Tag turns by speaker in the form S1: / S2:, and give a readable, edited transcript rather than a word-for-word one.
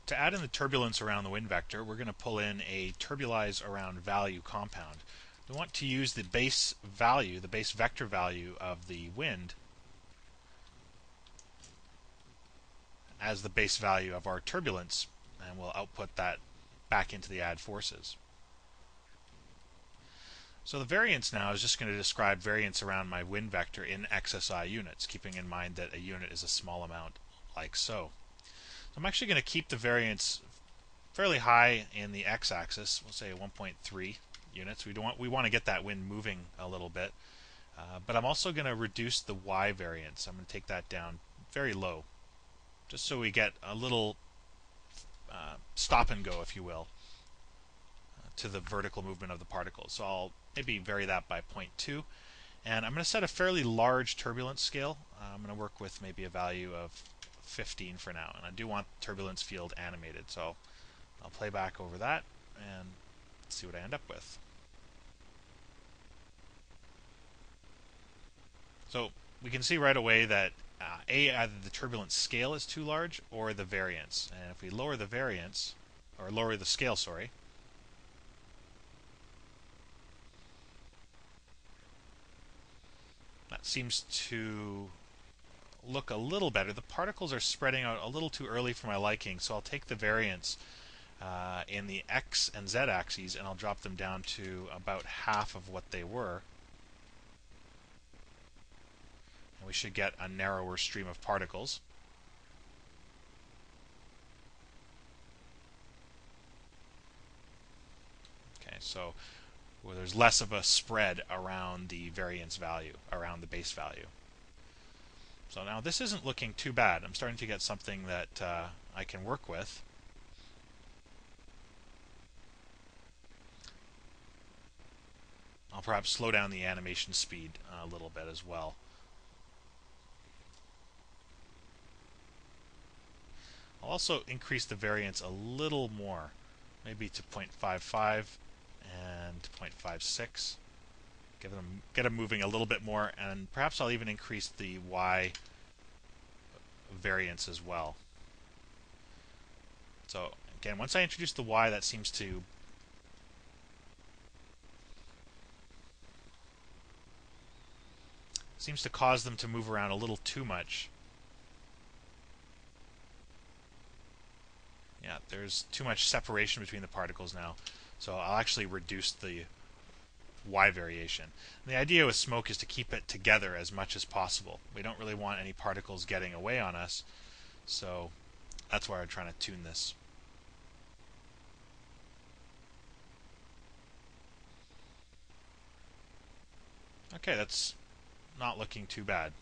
S1: To add in the turbulence around the wind vector, we're going to pull in a turbulize around value compound. We want to use the base value, the base vector value of the wind as the base value of our turbulence, and we'll output that back into the add forces. So the variance now is just going to describe variance around my wind vector in XSI units, keeping in mind that a unit is a small amount like so. So I'm actually going to keep the variance fairly high in the x-axis. We'll say 1.3 units. We want to get that wind moving a little bit, but I'm also going to reduce the y variance. I'm going to take that down very low, just so we get a little stop and go, if you will, to the vertical movement of the particles. So I'll maybe vary that by 0.2, and I'm going to set a fairly large turbulence scale. I'm going to work with maybe a value of 15 for now, and I do want the turbulence field animated, so I'll play back over that and see what I end up with. So we can see right away that either the turbulence scale is too large or the variance. And if we lower the variance, or lower the scale, sorry, that seems to look a little better. The particles are spreading out a little too early for my liking, so I'll take the variance in the x and z axes and I'll drop them down to about half of what they were. And we should get a narrower stream of particles. Okay, so there's less of a spread around the variance value, around the base value. So now this isn't looking too bad. I'm starting to get something that I can work with. I'll perhaps slow down the animation speed a little bit as well. I'll also increase the variance a little more, maybe to 0.55 and 0.56. Get them moving a little bit more, and perhaps I'll even increase the y variance as well. So again, once I introduce the y, that seems to cause them to move around a little too much. Yeah, there's too much separation between the particles now. So I'll actually reduce the y variation. And the idea with smoke is to keep it together as much as possible. We don't really want any particles getting away on us, so that's why we're trying to tune this. Okay, that's not looking too bad.